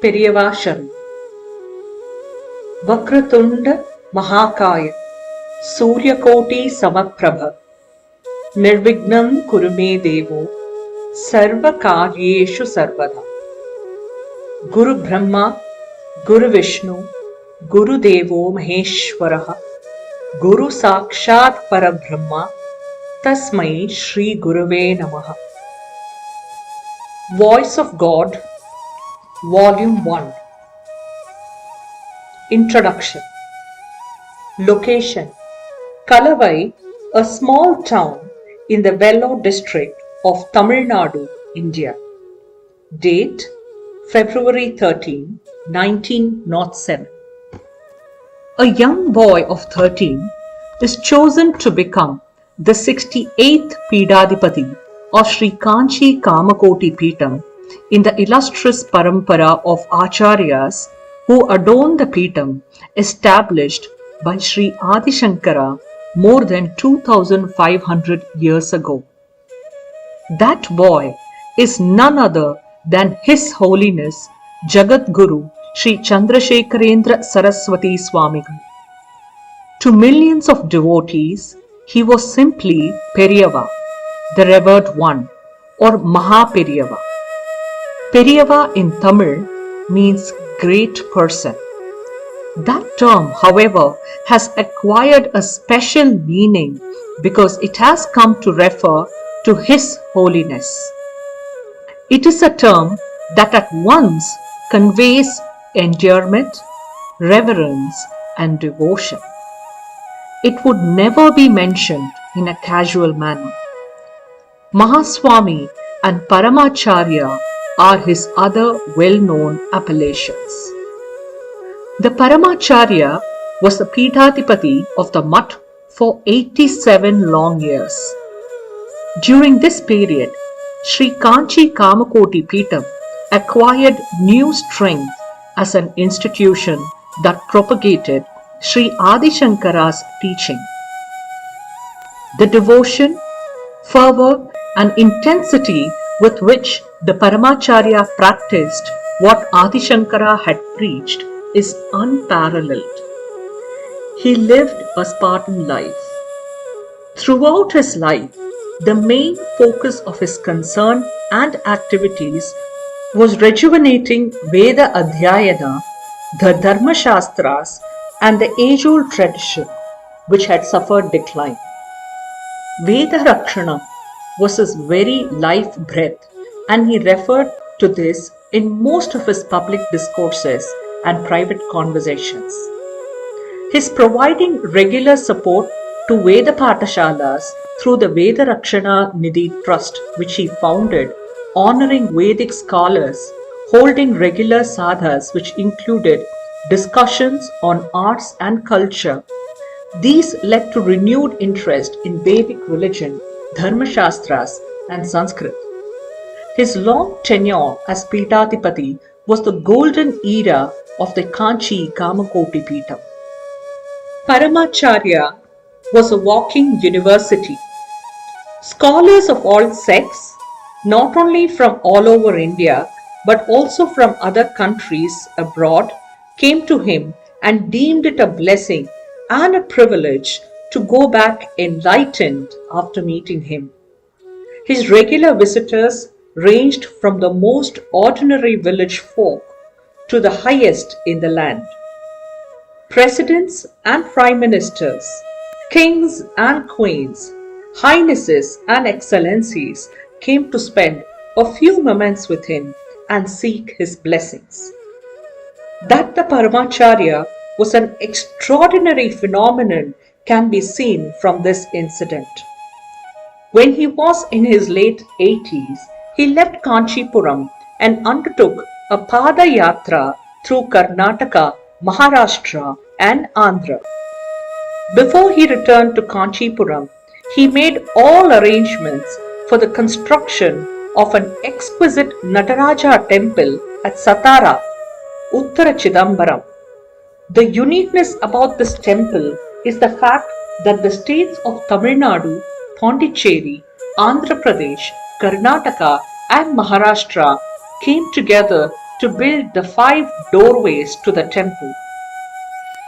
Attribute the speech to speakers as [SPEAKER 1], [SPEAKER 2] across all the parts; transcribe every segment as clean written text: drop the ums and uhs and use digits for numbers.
[SPEAKER 1] Periyava Sharan. Vakratunda Mahakaya Suryakoti Samaprabha Nirvignam Kurume Devo Sarva Karyeshu Sarvada. Guru Brahma, Guru Vishnu, Guru Devo Maheshwaraha, Guru Sakshat Parabrahma, Tasmai Shri Guruve Namaha. Voice of God, Volume 1. Introduction. Location: Kalavai, a small town in the Vellore district of Tamil Nadu, India. Date: February 13, 1907. A young boy of 13 is chosen to become the 68th Peedathipathi of Sri Kanchi Kamakoti Peetam in the illustrious parampara of Acharyas who adorn the Peetam established by Sri Adi Shankara more than 2500 years ago. That boy is none other than His Holiness Jagadguru Sri Chandrashekarendra Saraswati Swamigal. To millions of devotees, he was simply Periyava, the revered one, or Maha Periyava. Periyava in Tamil means great person. That term, however, has acquired a special meaning because it has come to refer to His Holiness. It is a term that at once conveys endearment, reverence, and devotion. It would never be mentioned in a casual manner. Mahaswamy and Paramacharya are his other well-known appellations. The Paramacharya was the Peedathipathi of the Mutt for 87 long years. During this period, Sri Kanchi Kamakoti Peetam acquired new strength as an institution that propagated Sri Adi Shankara's teaching. The devotion, fervour and intensity with which the Paramacharya practiced what Adi Shankara had preached is unparalleled. He lived a Spartan life. Throughout his life, the main focus of his concern and activities was rejuvenating Veda Adhyayana, the Dharma Shastras, and the age-old tradition which had suffered decline. Veda Rakshana was his very life breath, and he referred to this in most of his public discourses and private conversations. His providing regular support to Veda Pathashalas through the Veda Rakshana Nidhi Trust, which he founded, honoring Vedic scholars, holding regular sadhas which included discussions on arts and culture. These led to renewed interest in Vedic religion, Dharma Shastras, and Sanskrit. His long tenure as Peedathipathi was the golden era of the Kanchi Kamakoti Peetam. Paramacharya was a walking university. Scholars of all sects, not only from all over India, but also from other countries abroad, came to him and deemed it a blessing and a privilege to go back enlightened after meeting him. His regular visitors ranged from the most ordinary village folk to the highest in the land. Presidents and prime ministers, kings and queens, highnesses and excellencies came to spend a few moments with him and seek his blessings. That the Paramacharya was an extraordinary phenomenon can be seen from this incident. When he was in his late 80s, he left Kanchipuram and undertook a Pada Yatra through Karnataka, Maharashtra and Andhra. Before he returned to Kanchipuram, he made all arrangements for the construction of an exquisite Nataraja temple at Satara, Uttara Chidambaram. The uniqueness about this temple is the fact that the states of Tamil Nadu, Pondicherry, Andhra Pradesh, Karnataka and Maharashtra came together to build the 5 doorways to the temple.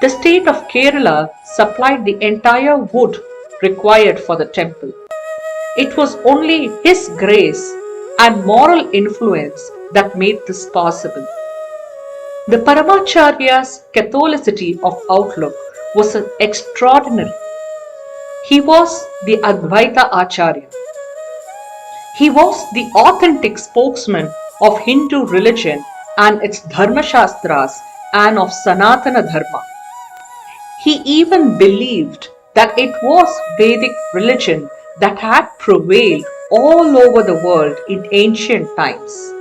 [SPEAKER 1] The state of Kerala supplied the entire wood required for the temple. It was only his grace and moral influence that made this possible. The Paramacharya's Catholicity of outlook was extraordinary. He was the Advaita Acharya. He was the authentic spokesman of Hindu religion and its Dharmashastras and of Sanatana Dharma. He even believed that it was Vedic religion that had prevailed all over the world in ancient times.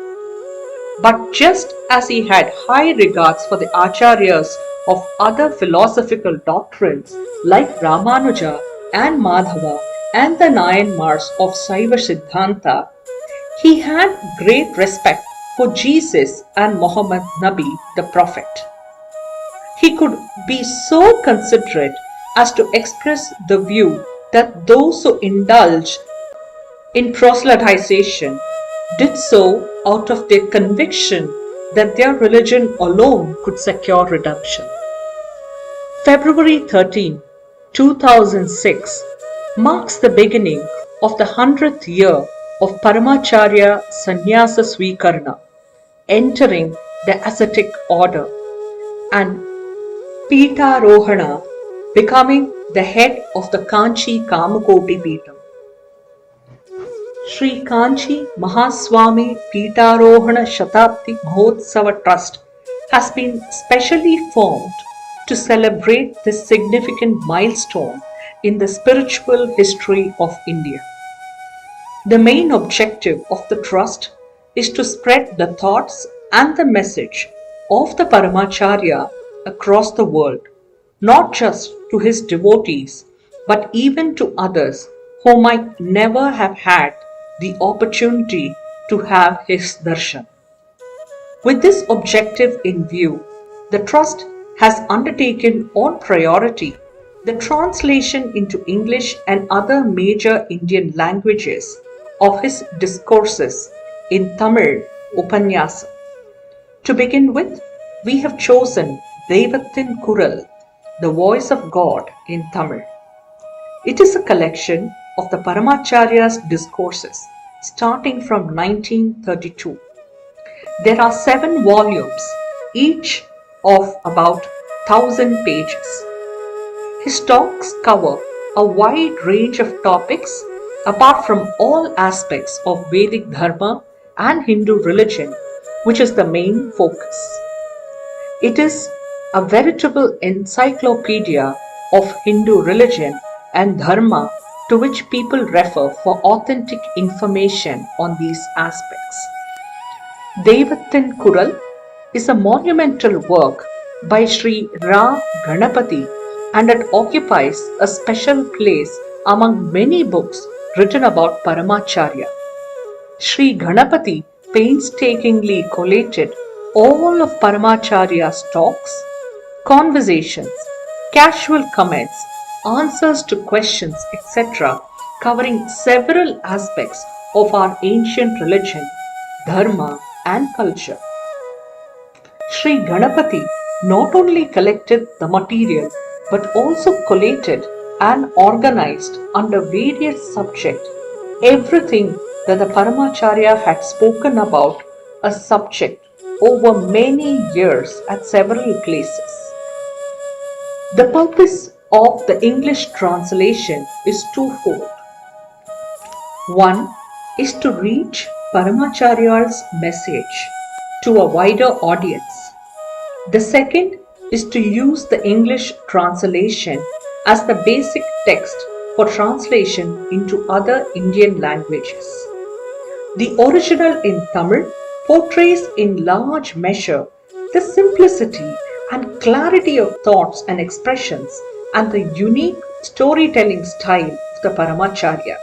[SPEAKER 1] But just as he had high regards for the acharyas of other philosophical doctrines like Ramanuja and Madhava and the Nayanmars of Saiva Siddhanta, he had great respect for Jesus and Muhammad Nabi the Prophet. He could be so considerate as to express the view that those who indulge in proselytization did so out of their conviction that their religion alone could secure redemption. February 13, 2006 marks the beginning of the 100th year of Paramacharya Sannyasa Swikarna, entering the ascetic order, and Peetarohana, becoming the head of the Kanchi Kamakoti Peetam. Sri Kanchi Mahaswamy Peetarohana Shatabdi Mahotsava Trust has been specially formed to celebrate this significant milestone in the spiritual history of India. The main objective of the trust is to spread the thoughts and the message of the Paramacharya across the world, not just to his devotees, but even to others who might never have had the opportunity to have his darshan. With this objective in view, the Trust has undertaken on priority the translation into English and other major Indian languages of his discourses in Tamil Upanyasa. To begin with, we have chosen Deivathin Kural, the voice of God in Tamil. It is a collection of the Paramacharya's discourses starting from 1932. There are 7 volumes, each of about 1,000 pages. His talks cover a wide range of topics apart from all aspects of Vedic Dharma and Hindu religion, which is the main focus. It is a veritable encyclopedia of Hindu religion and Dharma to which people refer for authentic information on these aspects. Deivathin Kural is a monumental work by Sri Ra Ganapati, and it occupies a special place among many books written about Paramacharya. Sri Ganapati painstakingly collated all of Paramacharya's talks, conversations, casual comments, answers to questions, etc., covering several aspects of our ancient religion, dharma, and culture. Sri Ganapati not only collected the material but also collated and organized under various subjects everything that the Paramacharya had spoken about a subject over many years at several places. The purpose of the English translation is twofold. One is to reach Paramacharya's message to a wider audience. The second is to use the English translation as the basic text for translation into other Indian languages. The original in Tamil portrays in large measure the simplicity and clarity of thoughts and expressions and the unique storytelling style of the Paramacharya.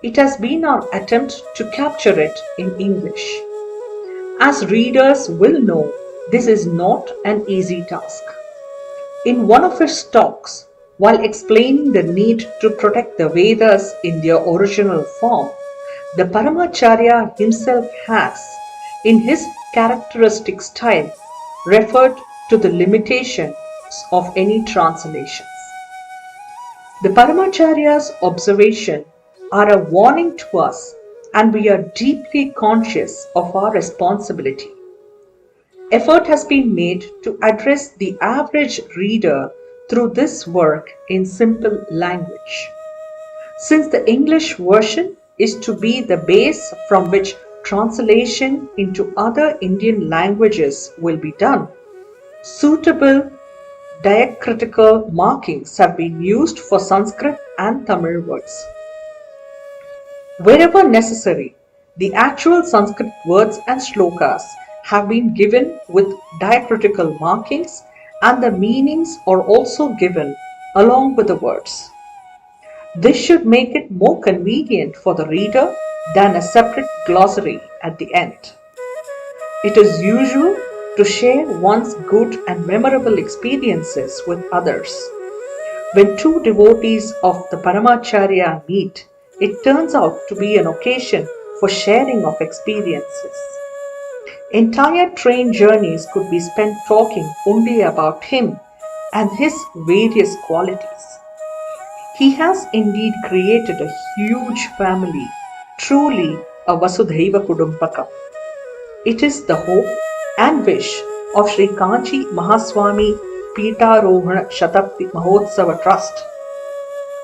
[SPEAKER 1] It has been our attempt to capture it in English. As readers will know, this is not an easy task. In one of his talks, while explaining the need to protect the Vedas in their original form, the Paramacharya himself has, in his characteristic style referred to the limitations of any translations. The Paramacharya's observations are a warning to us, and we are deeply conscious of our responsibility. Effort has been made to address the average reader through this work in simple language. Since the English version is to be the base from which translation into other Indian languages will be done, suitable diacritical markings have been used for Sanskrit and Tamil words. Wherever necessary, the actual Sanskrit words and shlokas have been given with diacritical markings, and the meanings are also given along with the words. This should make it more convenient for the reader than a separate glossary at the end. It is usual to share one's good and memorable experiences with others. When two devotees of the Paramacharya meet, it turns out to be an occasion for sharing of experiences. Entire train journeys could be spent talking only about him and his various qualities. He has indeed created a huge family, truly a Vasudhaiva Kudumbakam. It is the hope and wish of Sri Kanchi Mahaswamy Peedathipathi Shatabdi Mahotsava Trust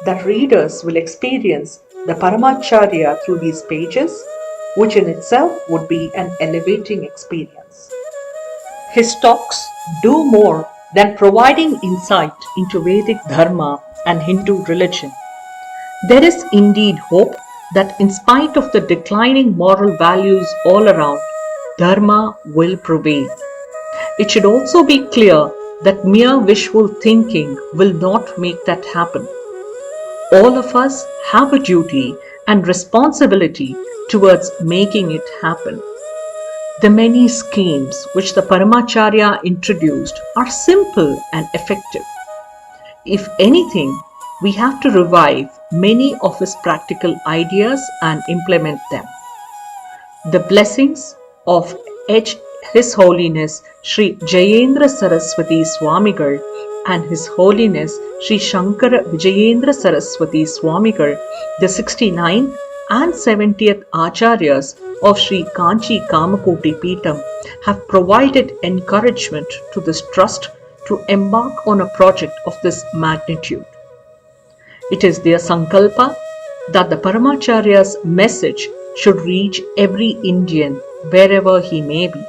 [SPEAKER 1] that readers will experience the Paramacharya through these pages, which in itself would be an elevating experience. His talks do more than providing insight into Vedic Dharma and Hindu religion. There is indeed hope that in spite of the declining moral values all around, Dharma will prevail. It should also be clear that mere wishful thinking will not make that happen. All of us have a duty and responsibility towards making it happen. The many schemes which the Paramacharya introduced are simple and effective. If anything, we have to revive many of his practical ideas and implement them. The blessings of His Holiness Sri Jayendra Saraswati Swamigal and His Holiness Sri Shankara Vijayendra Saraswati Swamigal, the 69th and 70th Acharyas of Sri Kanchi Kamakoti Peetham, have provided encouragement to this trust to embark on a project of this magnitude. It is their sankalpa that the Paramacharya's message should reach every Indian wherever he may be.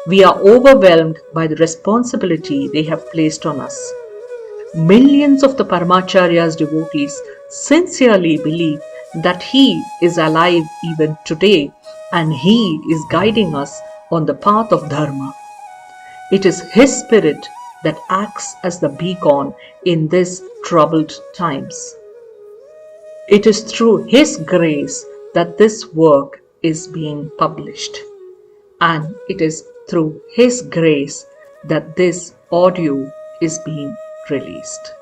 [SPEAKER 1] We are overwhelmed by the responsibility they have placed on us. Millions of the Paramacharya's devotees sincerely believe that he is alive even today and he is guiding us on the path of Dharma. It is his spirit that acts as the beacon in these troubled times. It is through his grace that this work is being published, and it is through his grace that this audio is being released.